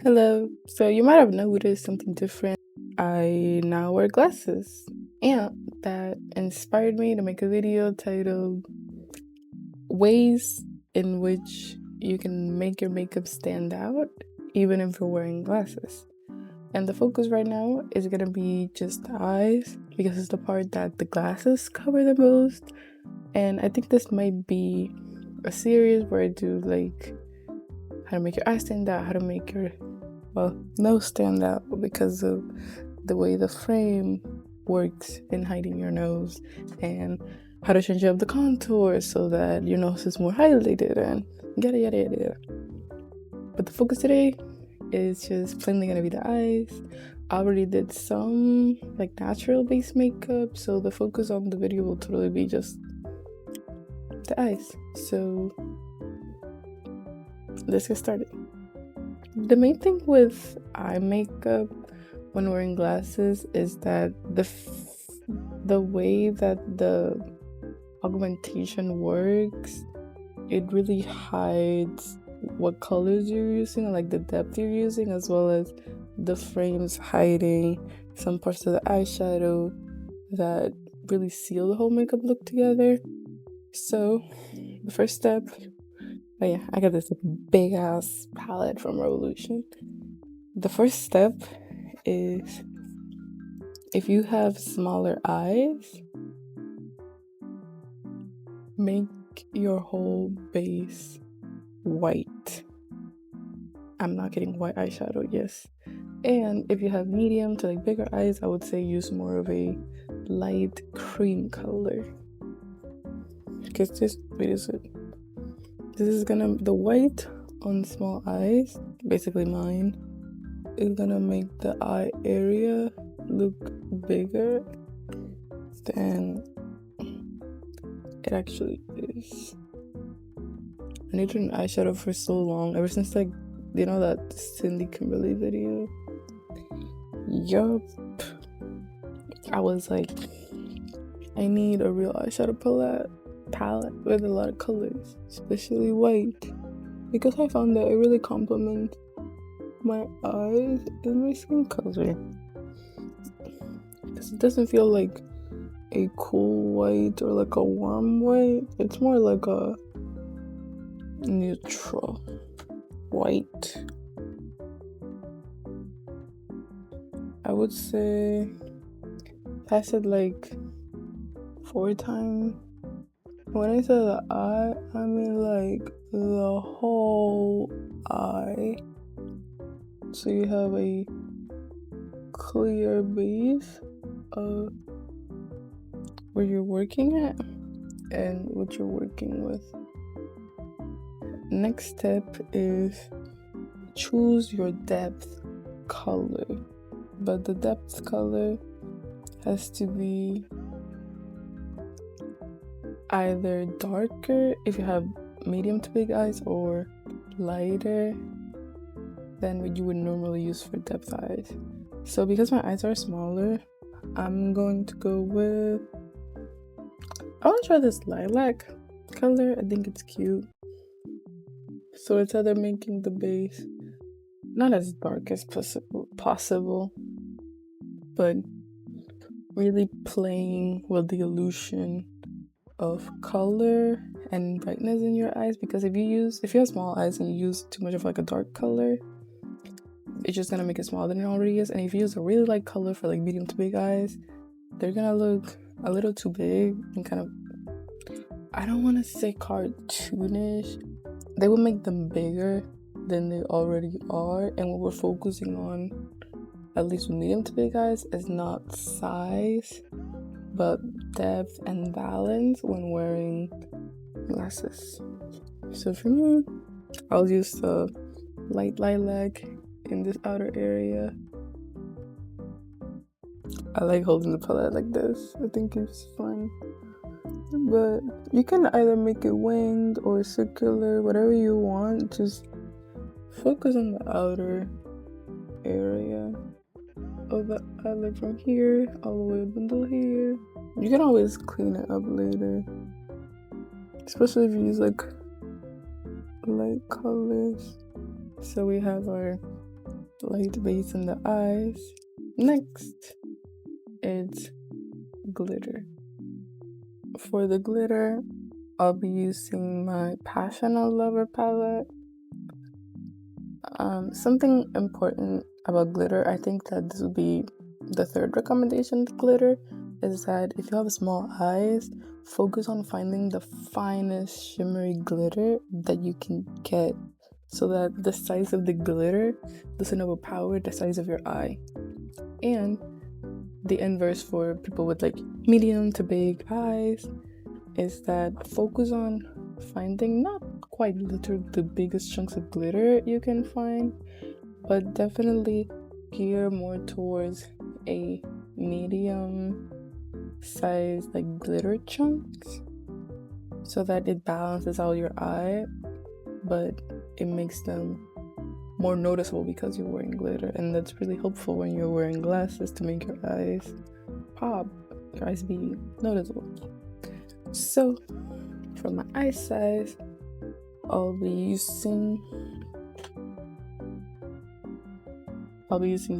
Hello. So you might have noticed something different. I now wear glasses, and that inspired me to make a video titled Ways in which you can make your makeup stand out even if you're wearing glasses. And the focus right now is gonna be just the eyes because it's the part that the glasses cover the most. And I think this might be a series where I do like how to make your eyes stand out, how to make your nose stand out because of the way the frame works in hiding your nose, and how to change up the contour so that your nose is more highlighted and yada yada yada. But the focus today is just plainly gonna be the eyes. I already did some like natural base makeup, so the focus on the video will totally be just the eyes. So let's get started. The main thing with eye makeup when wearing glasses is that the way that the augmentation works, it really hides what colors you're using, like the depth you're using, as well as the frames hiding some parts of the eyeshadow that really seal the whole makeup look together. So the first step, I got this big ass palette from Revolution. The first step is, if you have smaller eyes, make your whole base white. I'm not getting white eyeshadow, yes. And if you have medium to like bigger eyes, I would say use more of a light cream color. Because this is gonna, the white on small eyes, basically mine, is gonna make the eye area look bigger than it actually is. I need an eyeshadow for so long, ever since like, you know that Cindy Kimberly video? Yup. I was like, I need a real eyeshadow palette with a lot of colors, especially white, because I found that it really complements my eyes and my skin color, because it doesn't feel like a cool white or like a warm white. It's more like a neutral white. I would say pass it like 4 times. When I say the eye, I mean like the whole eye. So you have a clear base of where you're working at and what you're working with. Next step is choose your depth color, but the depth color has to be either darker if you have medium to big eyes, or lighter than what you would normally use for depth eyes. So because my eyes are smaller, I'm going to go with, I want to try this lilac color. I think it's cute. So it's either making the base not as dark as possible, but really playing with the illusion of color and brightness in your eyes. Because if you have small eyes and you use too much of like a dark color, it's just gonna make it smaller than it already is. And if you use a really light color for like medium to big eyes, they're gonna look a little too big and kind of, I don't want to say cartoonish. They will make them bigger than they already are. And what we're focusing on, at least with medium to big eyes, is not size, but depth and balance when wearing glasses. So for me, I'll use the light lilac in this outer area. I like holding the palette like this. I think it's fun. But you can either make it winged or circular, whatever you want. Just focus on the outer area of the eye, like from here all the way up until here. You can always clean it up later, especially if you use like light colors. So we have our light base in the eyes. Next, it's glitter. For the glitter, I'll be using my Passional Lover palette. Something important about glitter, I think that this would be the third recommendation with glitter, is that if you have small eyes, focus on finding the finest shimmery glitter that you can get, so that the size of the glitter doesn't overpower the size of your eye. And the inverse for people with like medium to big eyes is that focus on finding not quite literally the biggest chunks of glitter you can find, but definitely gear more towards a medium size like glitter chunks, so that it balances out your eye, but it makes them more noticeable because you're wearing glitter. And that's really helpful when you're wearing glasses, to make your eyes pop, your eyes be noticeable. So for my eye size, I'll be using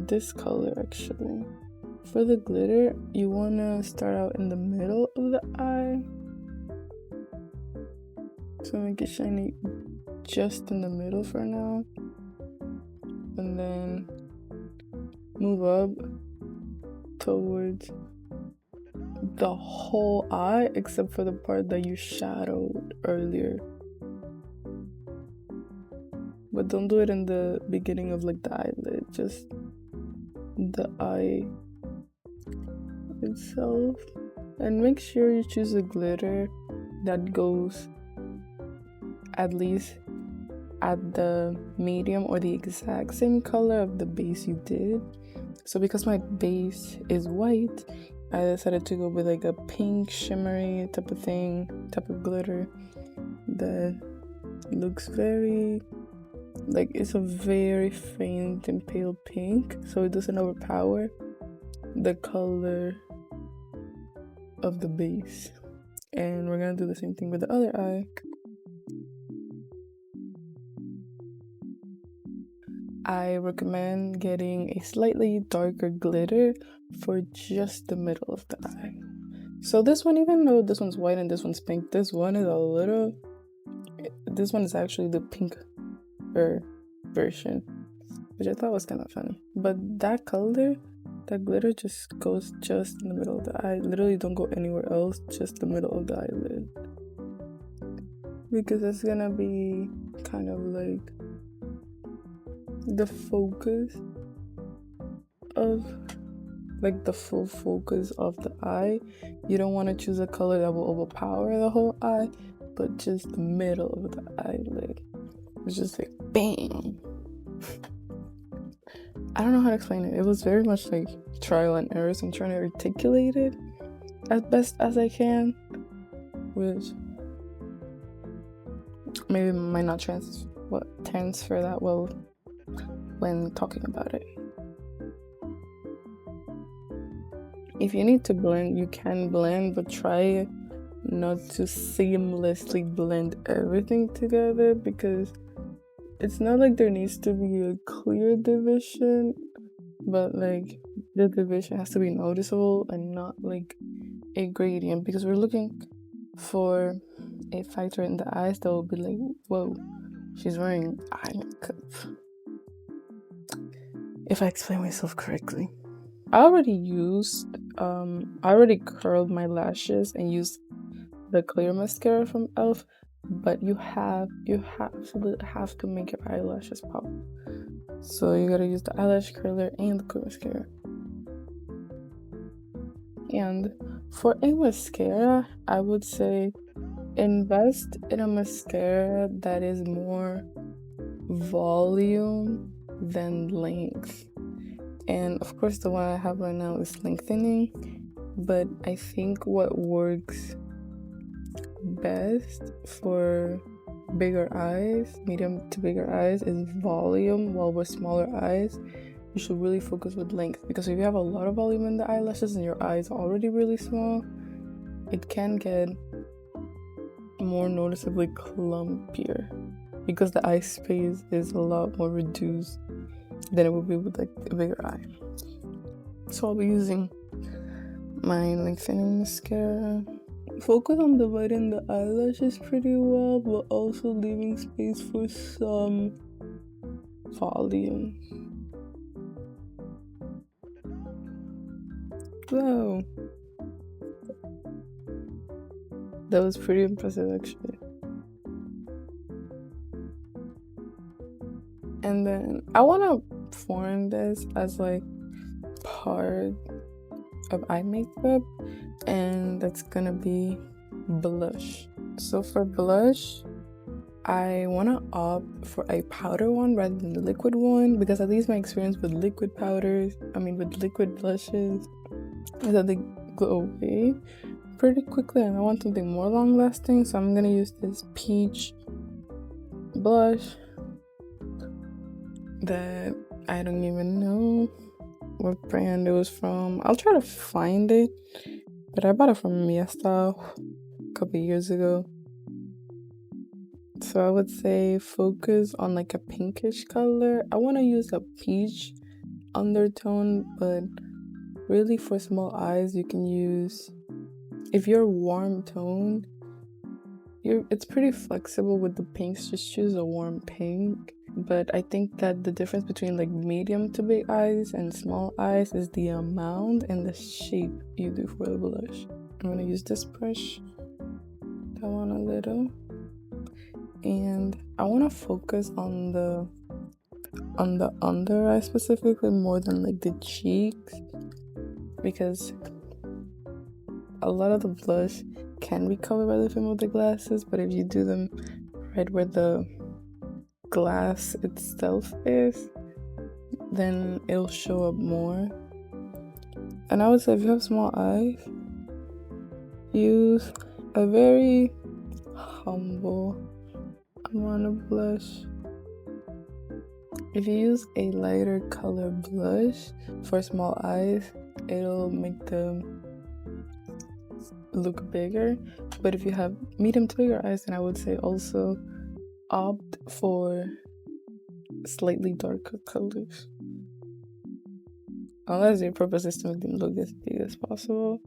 this color actually. For the glitter, you want to start out in the middle of the eye, so make it shiny just in the middle for now, and then move up towards the whole eye except for the part that you shadowed earlier. But don't do it in the beginning of like the eyelid, just the eye itself. And make sure you choose a glitter that goes at least at the medium or the exact same color of the base you did. So because my base is white, I decided to go with like a pink shimmery type of glitter that looks very like, it's a very faint and pale pink, so it doesn't overpower the color of the base. And we're gonna do the same thing with the other eye. I recommend getting a slightly darker glitter for just the middle of the eye. So this one, even though this one's white and this one's pink, this one is actually the pinker version, which I thought was kind of funny. But that color, that glitter, just goes just in the middle of the eye. Literally don't go anywhere else, just the middle of the eyelid, because it's gonna be kind of like the focus of like the full focus of the eye. You don't want to choose a color that will overpower the whole eye, but just the middle of the eyelid. It's just like bang. I don't know how to explain it. It was very much like trial and error, so I'm trying to articulate it as best as I can, which maybe might not transfer that well when talking about it. If you need to blend, you can blend, but try not to seamlessly blend everything together, because it's not like there needs to be a clear division, but like the division has to be noticeable and not like a gradient, because we're looking for a factor in the eyes that will be like, whoa, she's wearing eye makeup. If I explain myself correctly. I already curled my lashes and used the clear mascara from e.l.f, but you have to make your eyelashes pop. So you gotta use the eyelash curler and the clear mascara. And for a mascara, I would say invest in a mascara that is more volume than length. And of course the one I have right now is lengthening, but I think what works best for bigger eyes, medium to bigger eyes, is volume, while with smaller eyes you should really focus with length, because if you have a lot of volume in the eyelashes and your eyes are already really small, it can get more noticeably clumpier because the eye space is a lot more reduced. than it would be with like a bigger eye. So I'll be using my lengthening mascara. Focus on dividing the eyelashes pretty well, but also leaving space for some volume. Wow, that was pretty impressive actually. And then I want to form this as like part of eye makeup, and that's gonna be blush. So for blush, I want to opt for a powder one rather than the liquid one, because at least my experience with liquid blushes is that they go away pretty quickly, and I want something more long lasting. So I'm gonna use this peach blush that I don't even know what brand it was from. I'll try to find it, but I bought it from Miesta a couple years ago. So I would say focus on like a pinkish color. I want to use a peach undertone, but really for small eyes you can use, if you're warm toned, it's pretty flexible with the pinks, just choose a warm pink. But I think that the difference between like medium to big eyes and small eyes is the amount and the shape you do for the blush. I'm gonna use this brush, that one a little, and I want to focus on the under eye specifically more than like the cheeks, because a lot of the blush can be covered by the film of the glasses, but if you do them right where the glass itself is, then it'll show up more. And I would say if you have small eyes, use a very humble amount of blush. If you use a lighter color blush for small eyes, it'll make them look bigger. But if you have medium to bigger eyes, then I would say also opt for slightly darker colors, unless your purpose is to make them look as big as possible.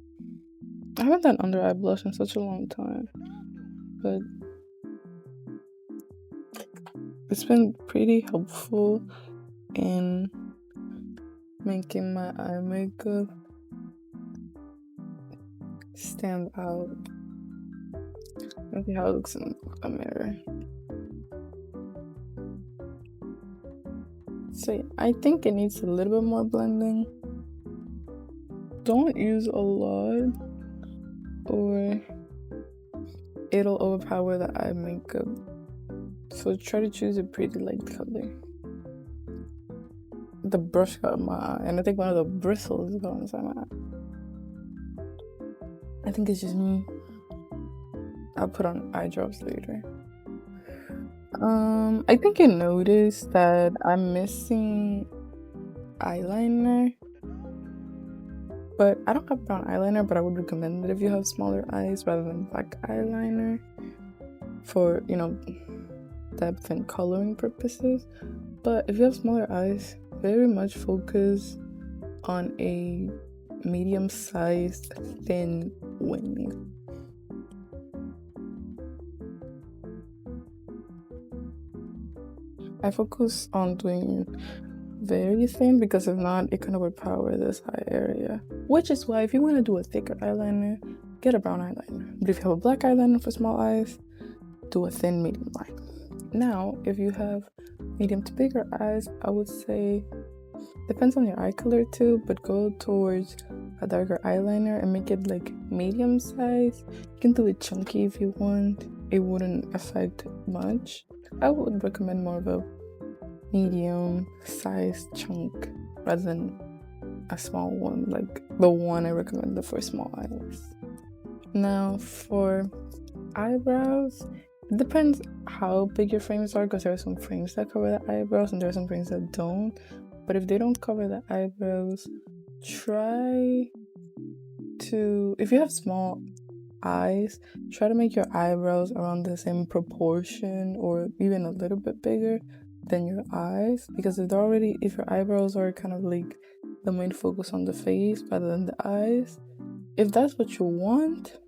I haven't done under eye blush in such a long time, but it's been pretty helpful in making my eye makeup stand out. Let's see how it looks in a mirror. So yeah, I think it needs a little bit more blending. Don't use a lot or it'll overpower the eye makeup. So try to choose a pretty light color. The brush got in my eye, and I think one of the bristles got inside my eye. I think it's just me. I'll put on eye drops later. I think you noticed that I'm missing eyeliner, but I don't have brown eyeliner, but I would recommend it if you have smaller eyes rather than black eyeliner for, depth and coloring purposes. But if you have smaller eyes, very much focus on a medium-sized thin wing. I focus on doing very thin because if not, it can overpower this eye area. Which is why if you want to do a thicker eyeliner, get a brown eyeliner. But if you have a black eyeliner for small eyes, do a thin medium line. Now, if you have medium to bigger eyes, I would say, depends on your eye color too, but go towards a darker eyeliner and make it like medium size. You can do it chunky if you want. It wouldn't affect much. I would recommend more of a medium sized chunk rather than a small one, like the one I recommended for small eyes. Now for eyebrows, it depends how big your frames are, because there are some frames that cover the eyebrows and there are some frames that don't. But if they don't cover the eyebrows, try to, if you have small eyes, try to make your eyebrows around the same proportion or even a little bit bigger than your eyes, because if your eyebrows are kind of like the main focus on the face rather than the eyes, if that's what you want,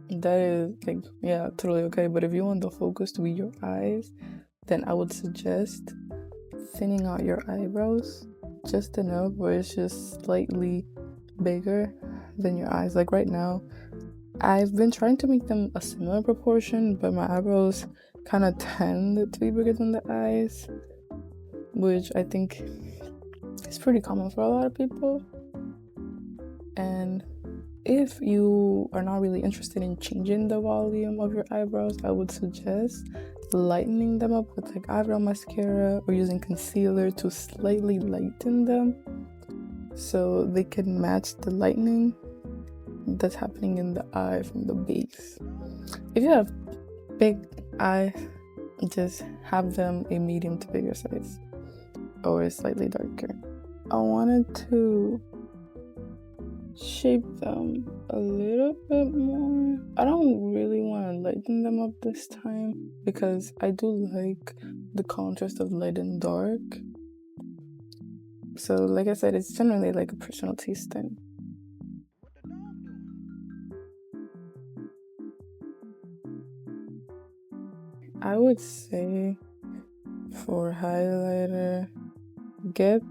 that is like, yeah, totally okay. But if you want the focus to be your eyes, then I would suggest thinning out your eyebrows just enough where it's just slightly bigger than your eyes. Like right now, I've been trying to make them a similar proportion, but my eyebrows kind of tend to be bigger than the eyes, which I think is pretty common for a lot of people. And if you are not really interested in changing the volume of your eyebrows, I would suggest lightening them up with like eyebrow mascara or using concealer to slightly lighten them so they can match the lightening that's happening in the eye from the base. If you have big eyes, just have them a medium to bigger size or slightly darker. I wanted to shape them a little bit more. I don't really want to lighten them up this time because I do like the contrast of light and dark. So like I said, it's generally like a personal taste thing. I would say for highlighter, get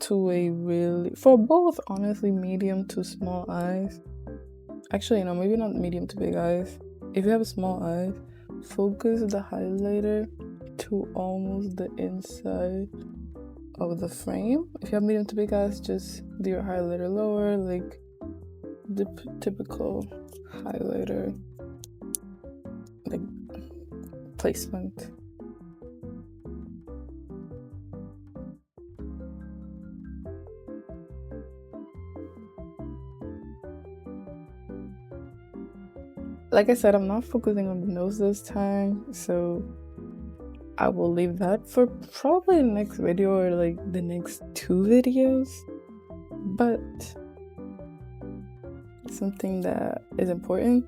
to a really, for both honestly, medium to small eyes. Actually, no, maybe not medium to big eyes. If you have small eyes, focus the highlighter to almost the inside of the frame. If you have medium to big eyes, just do your highlighter lower, like the typical highlighter like placement. Like I said, I'm not focusing on the nose this time, so I will leave that for probably the next video or like the next 2 videos. But something that is important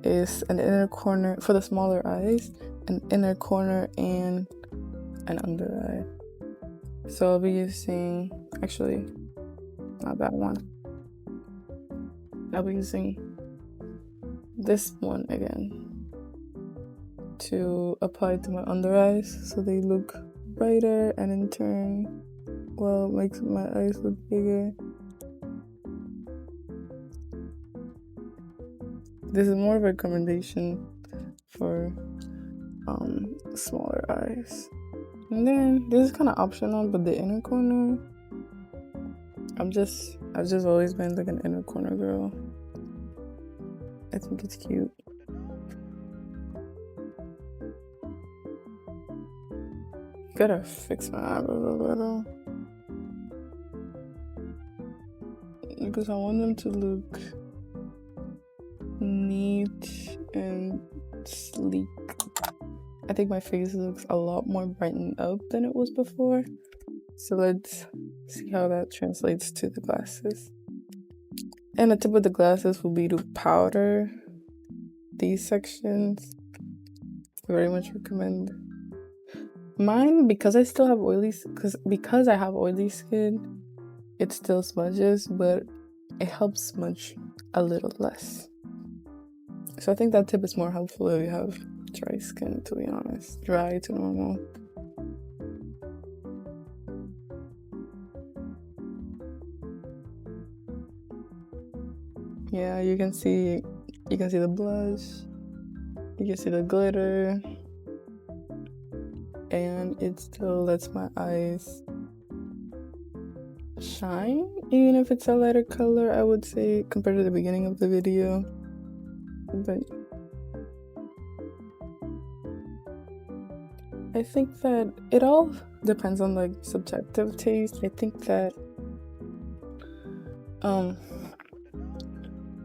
is an inner corner for the smaller eyes, an inner corner and an under eye. So I'll be using, actually, not that one. I'll be using this one again to apply to my under eyes so they look brighter, and in turn, well, it makes my eyes look bigger. This is more of a recommendation for smaller eyes. And then this is kind of optional, but the inner corner, I've just always been like an inner corner girl. I think it's cute. Gotta fix my eyebrows a little because I want them to look neat and sleek. I think my face looks a lot more brightened up than it was before. So let's see how that translates to the glasses. And the tip of the glasses will be to powder these sections. I very much recommend. Mine, because I still have because I have oily skin, it still smudges, but it helps smudge a little less. So I think that tip is more helpful if you have dry skin, to be honest. Dry to normal. Yeah, you can see the blush, you can see the glitter, and it still lets my eyes shine, even if it's a lighter color, I would say, compared to the beginning of the video. But I think that it all depends on like subjective taste. I think that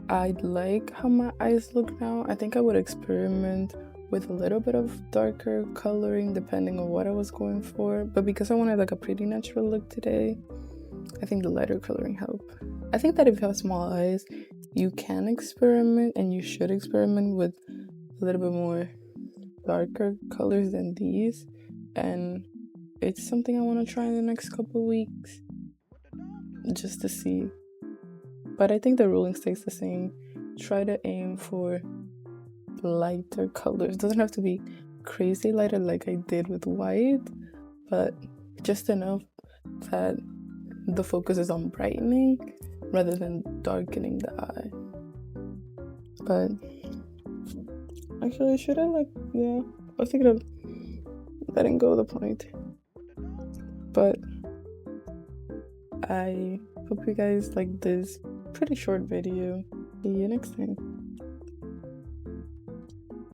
I like how my eyes look now. I think I would experiment with a little bit of darker coloring depending on what I was going for. But because I wanted like a pretty natural look today, I think the lighter coloring helped. I think that if you have small eyes, you can experiment, and you should experiment with a little bit more darker colors than these, and it's something I want to try in the next couple weeks just to see. But I think the ruling stays the same. Try to aim for lighter colors. Doesn't have to be crazy lighter like I did with white, but just enough that the focus is on brightening rather than darkening the eye. But actually, should I I was thinking of letting go of the point. But I hope you guys like this pretty short video. See you next time.